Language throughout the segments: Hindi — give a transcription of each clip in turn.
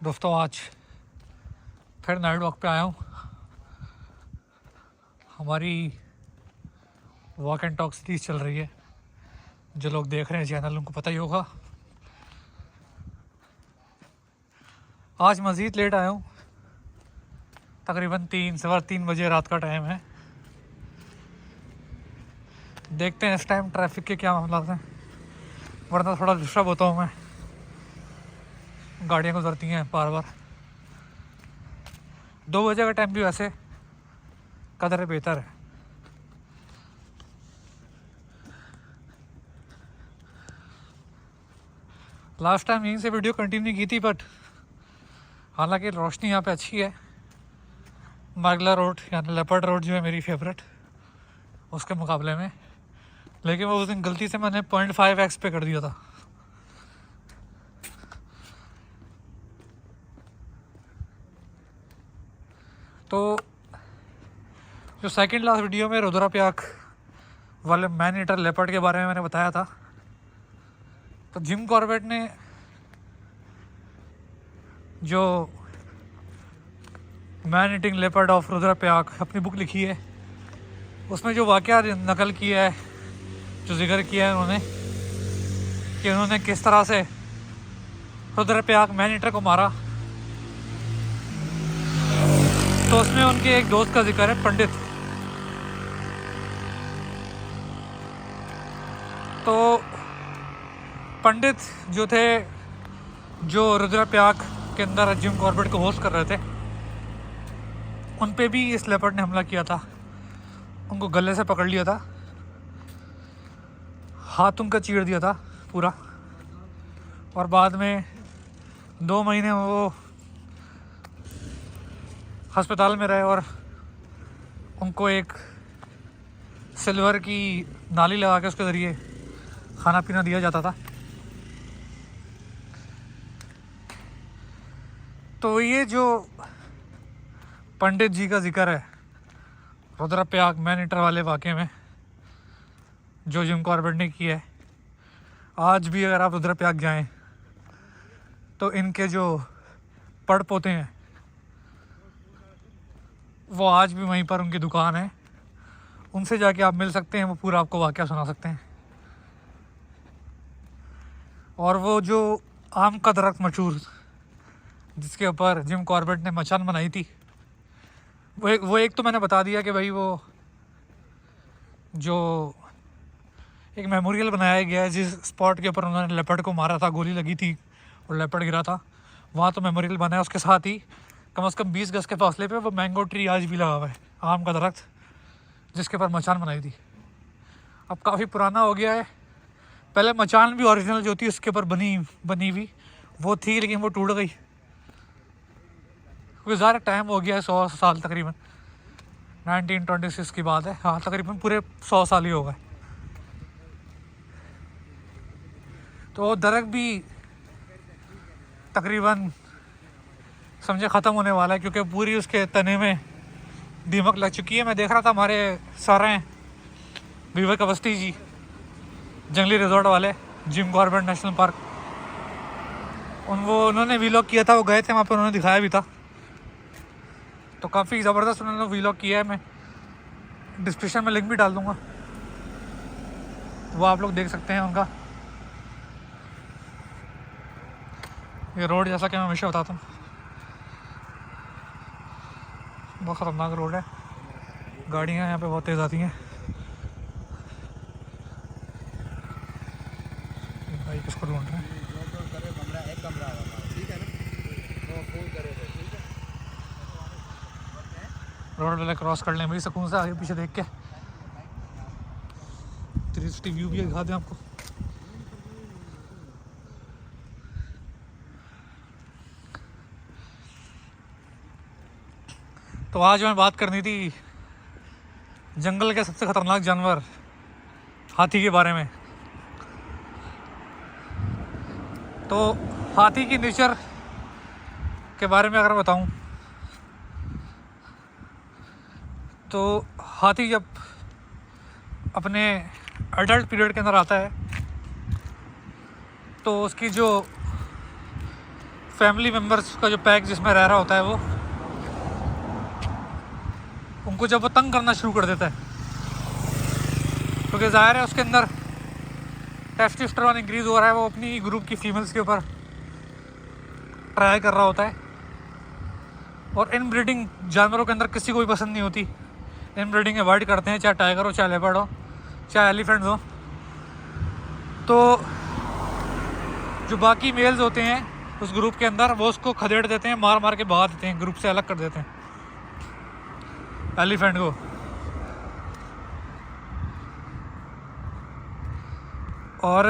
दोस्तों आज फिर नाइट वॉक पे आया हूँ। हमारी वॉक एंड टॉक सीरीज चल रही है। जो लोग देख रहे हैं चैनल उनको पता ही होगा। आज मज़ीद लेट आया हूँ, तकरीबन 3 बजे रात का टाइम है। देखते हैं इस टाइम ट्रैफिक के क्या मामला हैं, वरना थोड़ा डिस्टर्ब होता हूँ मैं। गाड़ियाँ गुजरती हैं बार बार। 2 बजे का टाइम भी वैसे कदर बेहतर है। लास्ट टाइम यहीं से वीडियो कंटिन्यू की थी, बट हालांकि रोशनी यहाँ पे अच्छी है। मागला रोड यानी लेपर्ड रोड जो है मेरी फेवरेट उसके मुकाबले में, लेकिन वो उस दिन गलती से मैंने 0.5x पे कर दिया था। तो जो सेकंड लास्ट वीडियो में रुद्रप्रयाग वाले मैन ईटर लेपर्ड के बारे में मैंने बताया था, तो जिम कॉर्बेट ने जो man eating leopard of Rudraprayag अपनी बुक लिखी है, उसमें जो वाक़या नकल किया है, जो जिक्र किया है उन्होंने कि उन्होंने किस तरह से रुद्रप्रयाग मैन ईटर को मारा, तो उसमें उनके एक दोस्त का जिक्र है, पंडित। तो पंडित जो थे, जो रुद्रप्रयाग के अंदर जिम कॉर्बेट को होस्ट कर रहे थे, उन पे भी इस लेपर्ड ने हमला किया था। उनको गले से पकड़ लिया था, हाथ उनका चीर दिया था पूरा, और बाद में 2 महीने वो अस्पताल में रहे और उनको एक सिल्वर की नाली लगा के उसके ज़रिए खाना पीना दिया जाता था। तो ये जो पंडित जी का जिक्र है रुद्रप्रयाग मैन ईटर वाले वाक़े में, जो जिम कॉर्बेट ने किया है, आज भी अगर आप रुद्रप्रयाग जाएं तो इनके जो पड़ पोते हैं वो आज भी वहीं पर उनकी दुकान है। उनसे जाके आप मिल सकते हैं, वो पूरा आपको वाक़या सुना सकते हैं। और वो जो आम का दरख्त मशहूर जिसके ऊपर जिम कॉर्बेट ने मचान बनाई थी, वो एक तो मैंने बता दिया कि भाई वो जो एक मेमोरियल बनाया गया है जिस स्पॉट के ऊपर उन्होंने लेपर्ड को मारा था, गोली लगी थी और लेपर्ड गिरा था, वहाँ तो मेमोरियल बना है। उसके साथ ही कम से कम 20 गज के फासले पे वो मैंगो ट्री आज भी लगा हुआ है, आम का दरख्त जिसके ऊपर मचान बनाई थी। अब काफ़ी पुराना हो गया है। पहले मचान भी ओरिजिनल जो थी उसके ऊपर बनी हुई वो थी, लेकिन वो टूट गई क्योंकि ज़्यादा टाइम हो गया है, 100 साल तकरीबन। 1926 की बात है। हाँ, तकरीबन पूरे 100 साल ही हो गए। तो दरख्त भी तकरीबन समझे ख़त्म होने वाला है, क्योंकि पूरी उसके तने में दीमक लग चुकी है। मैं देख रहा था हमारे सर हैं विवेक अवस्थी जी, जंगली रिजॉर्ट वाले, जिम कॉर्बेट नेशनल पार्क, उन्होंने वीलॉग किया था। वो गए थे वहाँ पे, उन्होंने दिखाया भी था। तो काफ़ी ज़बरदस्त उन्होंने वीलॉग किया है। मैं डिस्क्रिप्शन में लिंक भी डाल दूँगा, वो आप लोग देख सकते हैं उनका। ये रोड जैसा कि मैं हमेशा बताता हूँ, बहुत ख़तरनाक रोड है। गाड़ियाँ यहाँ पे बहुत तेज़ आती हैं। भाई किसको ढूंढ रहे हैं? रोड वाले क्रॉस कर लें भाई सुकून से, आगे पीछे देख के। 360 व्यू भी दिखा दें आपको। तो आज मैं बात करनी थी जंगल के सबसे ख़तरनाक जानवर हाथी के बारे में। तो हाथी की नेचर के बारे में अगर बताऊं, तो हाथी जब अपने एडल्ट पीरियड के अंदर आता है तो उसकी जो फैमिली मेम्बर्स का जो पैक जिसमें रह रहा होता है वो, उनको जब वो तंग करना शुरू कर देता है, क्योंकि ज़ाहिर है उसके अंदर टेस्टोस्टेरोन इंक्रीज़ हो रहा है, वो अपनी ग्रुप की फीमेल्स के ऊपर ट्राई कर रहा होता है। और इन ब्रीडिंग जानवरों के अंदर किसी को भी पसंद नहीं होती, इन ब्रीडिंग अवॉइड करते हैं, चाहे टाइगर हो, चाहे लेपर्ड हो, चाहे एलिफेंट हो। तो जो बाकी मेल्स होते हैं उस ग्रुप के अंदर, वो उसको खदेड़ देते हैं, मार मार के भगा देते हैं, ग्रुप से अलग कर देते हैं एलिफेंट को। और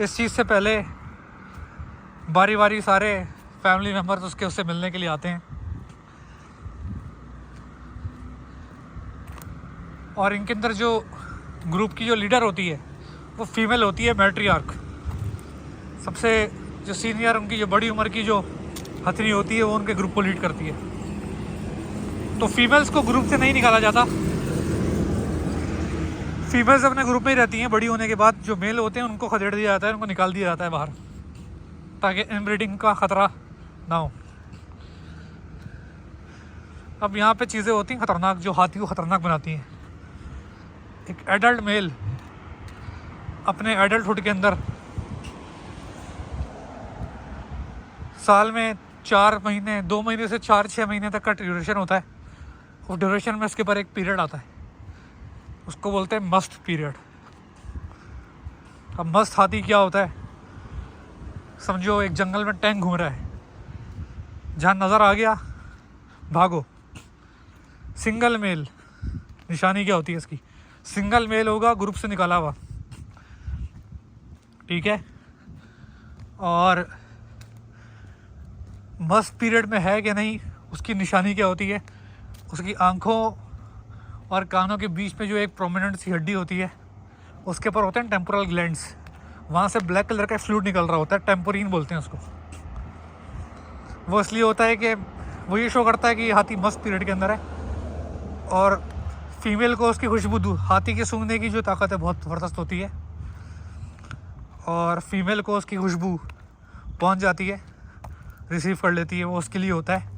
इस चीज़ से पहले बारी बारी सारे फैमिली मेम्बर्स उससे मिलने के लिए आते हैं। और इनके अंदर जो ग्रुप की जो लीडर होती है वो फीमेल होती है, मैट्रियार्क। सबसे जो सीनियर, उनकी जो बड़ी उम्र की जो हथनी होती है, वो उनके ग्रुप को लीड करती है। तो फीमेल्स को ग्रुप से नहीं निकाला जाता, फीमेल्स अपने ग्रुप में ही रहती हैं। बड़ी होने के बाद जो मेल होते हैं उनको खदेड़ दिया जाता है, उनको निकाल दिया जाता है बाहर, ताकि इनब्रीडिंग का ख़तरा ना हो। अब यहाँ पे चीज़ें होती हैं ख़तरनाक, जो हाथी को ख़तरनाक बनाती हैं। एक एडल्ट मेल अपने एडल्टहुड के अंदर साल में 4 महीने, 2 महीने से 4-6 महीने तक का ड्यूरेशन होता है। उस ड्यूरेशन में उसके ऊपर एक पीरियड आता है, उसको बोलते हैं मस्ट पीरियड। अब मस्त हाथी क्या होता है, समझो एक जंगल में टैंक घूम रहा है, जहाँ नज़र आ गया भागो। सिंगल मेल, निशानी क्या होती है इसकी, सिंगल मेल होगा, ग्रुप से निकाला हुआ, ठीक है। और मस्त पीरियड में है कि नहीं, उसकी निशानी क्या होती है, उसकी आँखों और कानों के बीच में जो एक प्रोमिनेंट सी हड्डी होती है, उसके ऊपर होते हैं टेम्पोरल ग्लैंड्स, वहाँ से ब्लैक कलर का फ्लूइड निकल रहा होता है, टेम्पोरिन बोलते हैं उसको। वो इसलिए होता है कि वो ये शो करता है कि हाथी मस्त पीरियड के अंदर है। और फीमेल को उसकी खुशबू, हाथी के सूंघने की जो ताकत है बहुत ज़बरदस्त होती है, और फीमेल को उसकी खुशबू पहुंच जाती है, रिसीव कर लेती है, वो उसके लिए होता है।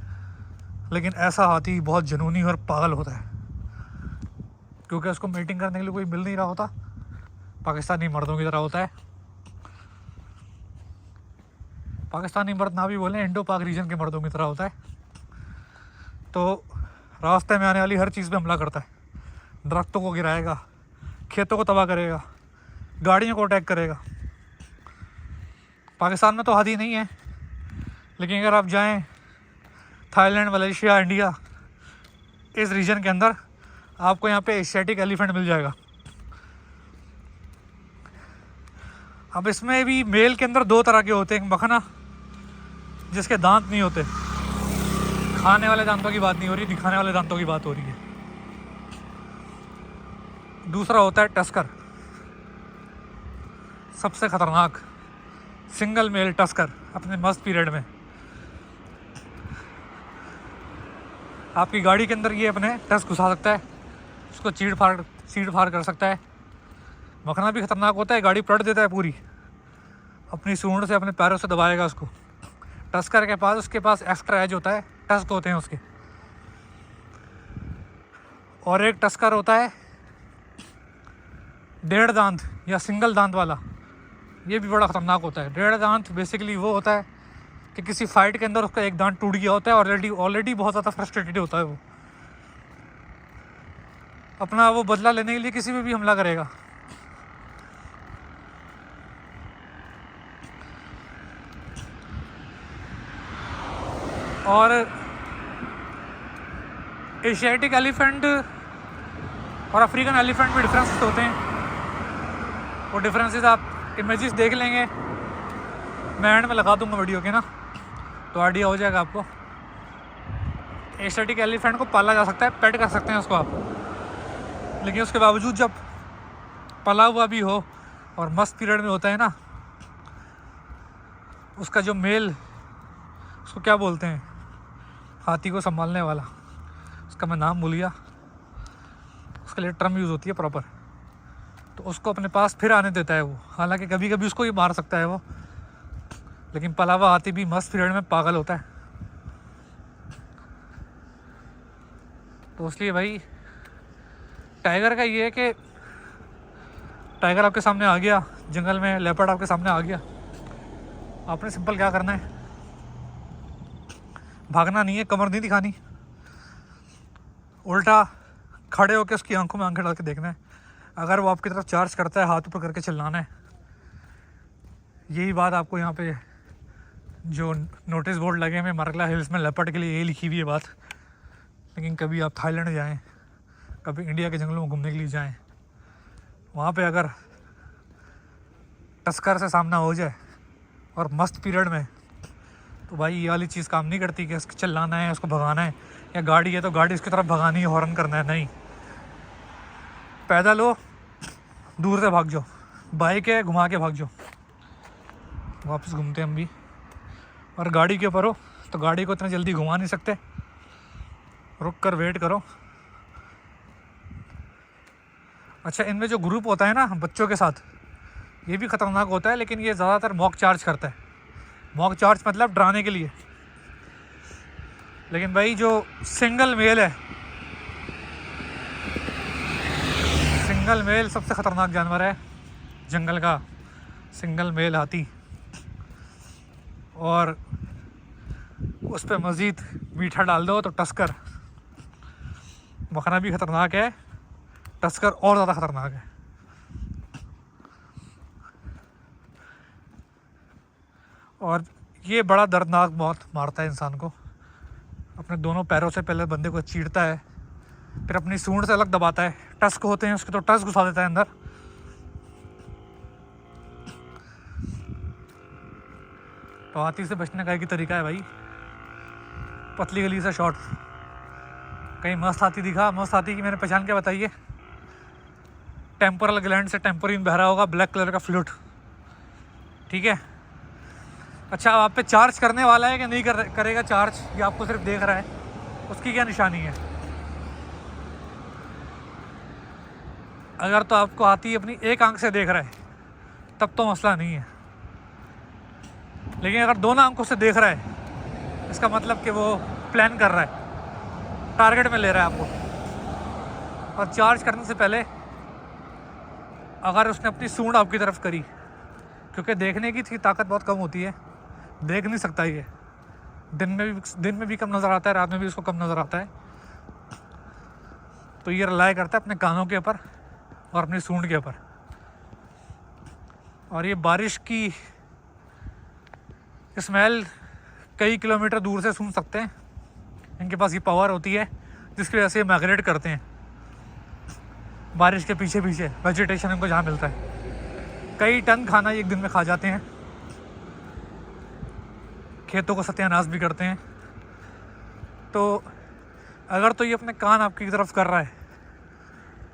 लेकिन ऐसा हाथी बहुत जुनूनी और पागल होता है, क्योंकि उसको मीटिंग करने के लिए कोई मिल नहीं रहा होता, पाकिस्तानी मर्दों की तरह होता है। पाकिस्तानी मर्द ना भी बोलें, इंडो पाक रीजन के मर्दों की तरह होता है। तो रास्ते में आने वाली हर चीज़ पे हमला करता है, दरख्तों को गिराएगा, खेतों को तबाह करेगा, गाड़ियों को अटैक करेगा। पाकिस्तान में तो हाथी नहीं है, लेकिन अगर आप जाएं थाईलैंड, मलेशिया, इंडिया, इस रीजन के अंदर, आपको यहाँ पे एशियाटिक एलिफेंट मिल जाएगा। अब इसमें भी मेल के अंदर 2 तरह के होते हैं, एक मखना जिसके दांत नहीं होते, खाने वाले दांतों की बात नहीं हो रही, दिखाने वाले दांतों की बात हो रही है। दूसरा होता है टस्कर, सबसे ख़तरनाक सिंगल मेल टस्कर अपने मस्त पीरियड में। आपकी गाड़ी के अंदर ये अपने टस घुसा सकता है, उसको चीड़ फाड़ कर सकता है। मखना भी ख़तरनाक होता है, गाड़ी पलट देता है पूरी, अपनी सूंड से, अपने पैरों से दबाएगा उसको। टस्कर के पास, उसके पास एक्स्ट्रा एज होता है, टस्क होते हैं उसके। और एक टस्कर होता है 1.5 दांत या सिंगल दांत वाला, ये भी बड़ा ख़तरनाक होता है। 1.5 दांत बेसिकली वो होता है कि किसी फाइट के अंदर उसका एक दांत टूट गया होता है, ऑलरेडी बहुत ज़्यादा फ्रस्ट्रेटेड होता है वो, अपना वो बदला लेने के लिए किसी पे भी हमला करेगा। और एशियाटिक एलिफेंट और अफ्रीकन एलिफेंट में डिफरेंसेस होते हैं। वो डिफरेंसेस आप इमेजेस देख लेंगे, मैं एंड में लगा दूंगा वीडियो के ना, तो आइडिया हो जाएगा आपको। एशियाटिक एलिफेंट को पाला जा सकता है, पेट कर सकते हैं उसको आप, लेकिन उसके बावजूद जब पला हुआ भी हो और मस्त पीरियड में होता है ना, उसका जो मेल, उसको क्या बोलते हैं, हाथी को संभालने वाला, उसका मैं नाम भूल गया, उसके लिए टर्म यूज़ होती है प्रॉपर, तो उसको अपने पास फिर आने देता है वो। हालांकि कभी कभी उसको ही मार सकता है वो, लेकिन पला हुआ हाथी भी मस्त पीरियड में पागल होता है। तो इसलिए भाई टाइगर का ये है कि टाइगर आपके सामने आ गया जंगल में, लेपर्ड आपके सामने आ गया, आपने सिंपल क्या करना है, भागना नहीं है, कमर नहीं दिखानी, उल्टा खड़े होकर उसकी आंखों में आंखें डाल के देखना है। अगर वो आपकी तरफ चार्ज करता है, हाथ ऊपर करके चिल्लाना है। यही बात आपको यहाँ पे जो नोटिस बोर्ड लगे हैं मरकला हिल्स में लेपर्ड के लिए यही लिखी हुई है बात। लेकिन कभी आप थाईलैंड जाएं, कभी इंडिया के जंगलों में घूमने के लिए जाएं, वहाँ पे अगर टस्कर से सामना हो जाए और मस्त पीरियड में, तो भाई ये वाली चीज़ काम नहीं करती कि उसको चिल्लाना है, उसको भगाना है, या गाड़ी है तो गाड़ी उसकी तरफ भगानी है, हॉर्न करना है। नहीं, पैदल हो दूर से भाग जाओ, बाइक है घुमा के भाग जाओ। वापस घूमते हम भी। और गाड़ी के ऊपर हो तो गाड़ी को इतना जल्दी घुमा नहीं सकते, रुक कर वेट करो। अच्छा, इनमें जो ग्रुप होता है ना बच्चों के साथ, ये भी ख़तरनाक होता है, लेकिन ये ज़्यादातर मॉक चार्ज करता है। मॉक चार्ज मतलब डराने के लिए। लेकिन भाई जो सिंगल मेल है, सिंगल मेल सबसे ख़तरनाक जानवर है जंगल का, सिंगल मेल हाथी। और उस पर मज़ीद मीठा डाल दो तो टस्कर। मखना भी ख़तरनाक है, टस्कर और ज़्यादा ख़तरनाक है। और ये बड़ा दर्दनाक मौत मारता है इंसान को। अपने दोनों पैरों से पहले बंदे को चीरता है, फिर अपनी सूंड से अलग दबाता है। टस्क होते हैं उसके तो टस्क घुसा देता है अंदर। तो हाथी से बचने का एक ही तरीका है भाई, पतली गली से शॉट। कहीं मस्त हाथी दिखा, मस्त हाथी की मैंने पहचान क्या बताइए, टेम्पोरल ग्लैंड से टेम्पोरिन बह रहा होगा, ब्लैक कलर का फ्लूट, ठीक है। अच्छा, अब आप पे चार्ज करने वाला है कि नहीं करेगा चार्ज, ये आपको सिर्फ देख रहा है, उसकी क्या निशानी है। अगर तो आपको हाथी अपनी एक आंख से देख रहा है तब तो मसला नहीं है, लेकिन अगर दोनों आंखों से देख रहा है इसका मतलब कि वो प्लान कर रहा है, टारगेट में ले रहा है आपको। और चार्ज करने से पहले अगर उसने अपनी सूंड आपकी तरफ करी, क्योंकि देखने की इसकी ताकत बहुत कम होती है, देख नहीं सकता ये, दिन में भी कम नज़र आता है, रात में भी उसको कम नज़र आता है। तो ये रिलाई करता है अपने कानों के ऊपर और अपनी सूंड के ऊपर। और ये बारिश की स्मेल कई किलोमीटर दूर से सुन सकते हैं, इनके पास ये पावर होती है जिसकी वजह से ये माइग्रेट करते हैं बारिश के पीछे पीछे, वेजिटेशन इनको जहाँ मिलता है। कई टन खाना एक दिन में खा जाते हैं, खेतों को सत्यानाश भी करते हैं। तो अगर तो ये अपने कान आपकी तरफ कर रहा है,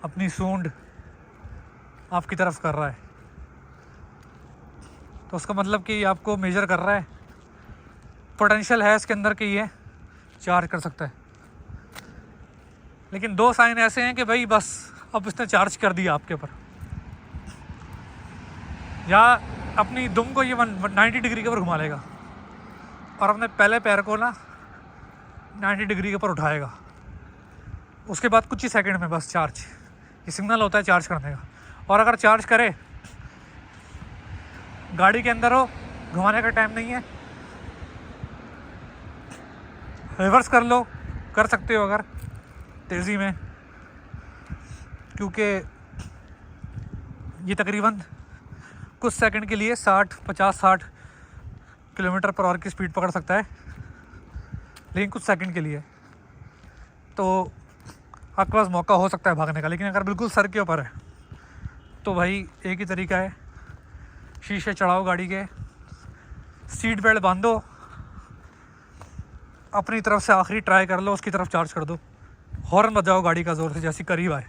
अपनी सूंड आपकी तरफ कर रहा है, तो उसका मतलब कि ये आपको मेजर कर रहा है, पोटेंशियल है इसके अंदर कि ये चार्ज कर सकता है। लेकिन दो साइन ऐसे हैं कि भाई बस अब इसने चार्ज कर दिया आपके ऊपर, या अपनी दुम को ये 90 डिग्री के ऊपर घुमा लेगा और अपने पहले पैर को ना 90 डिग्री के ऊपर उठाएगा। उसके बाद कुछ ही सेकंड में बस चार्ज, ये सिग्नल होता है चार्ज करने का। और अगर चार्ज करे, गाड़ी के अंदर हो, घुमाने का टाइम नहीं है, रिवर्स कर लो, कर सकते हो अगर तेज़ी में, क्योंकि ये तकरीबन कुछ सेकंड के लिए 50-60 किलोमीटर पर आवर की स्पीड पकड़ सकता है, लेकिन कुछ सेकंड के लिए। तो आपके पास मौका हो सकता है भागने का। लेकिन अगर बिल्कुल सर के ऊपर है तो भाई एक ही तरीका है, शीशे चढ़ाओ गाड़ी के, सीट बेल्ट बांधो, अपनी तरफ से आखिरी ट्राई कर लो, उसकी तरफ चार्ज कर दो, हॉर्न बजाओ गाड़ी का ज़ोर से जैसी करीब आए,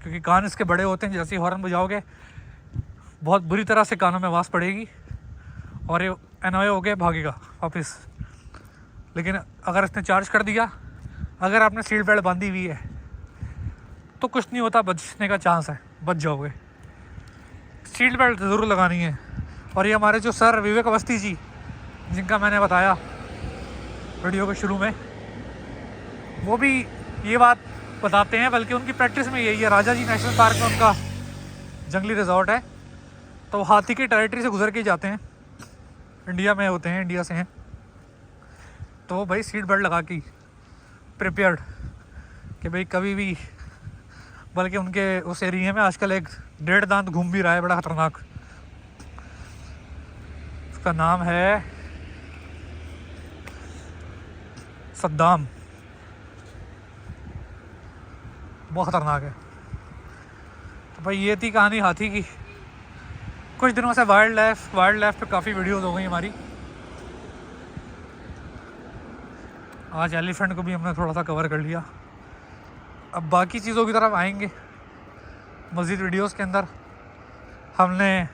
क्योंकि कान इसके बड़े होते हैं, जैसे ही हॉर्न बजाओगे बहुत बुरी तरह से कानों में आवाज़ पड़ेगी और ये एनॉय हो गया भागेगा वापस। लेकिन अगर इसने चार्ज कर दिया, अगर आपने सीट बेल्ट बांधी हुई है तो कुछ नहीं होता, बचने का चांस है, बच जाओगे। सीट बेल्ट ज़रूर लगानी है। और ये हमारे जो सर विवेक अवस्थी जी, जिनका मैंने बताया वीडियो के शुरू में, वो भी ये बात बताते हैं, बल्कि उनकी प्रैक्टिस में यही है। राजा जी नेशनल पार्क में उनका जंगली रिजॉर्ट है, तो वो हाथी की टेरिटरी से गुजर के ही जाते हैं, इंडिया में होते हैं, इंडिया से हैं, तो वो भाई सीट बेल्ट लगा के प्रिपेयर्ड कि भाई कभी भी, बल्कि उनके उस एरिया में आजकल एक 1.5 दांत घूम भी रहा है, बड़ा खतरनाक। उसका नाम है सद्दाम, बहुत खतरनाक है। तो भाई ये थी कहानी हाथी की। कुछ दिनों से वाइल्ड लाइफ पे काफ़ी वीडियोस हो गई हमारी। आज एलिफेंट को भी हमने थोड़ा सा कवर कर लिया। अब बाकी चीज़ों की तरफ आएंगे मज़ीद वीडियोस के अंदर। हमने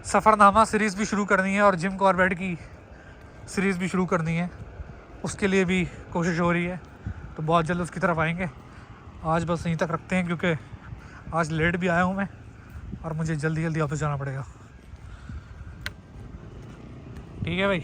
सफ़रनामा सीरीज़ भी शुरू करनी है और जिम कॉर्बेट की सीरीज़ भी शुरू करनी है, उसके लिए भी कोशिश हो रही है, तो बहुत जल्द उसकी तरफ आएंगे। आज बस यहीं तक रखते हैं, क्योंकि आज लेट भी आया हूँ मैं और मुझे जल्दी ऑफिस जाना पड़ेगा। ठीक है भाई।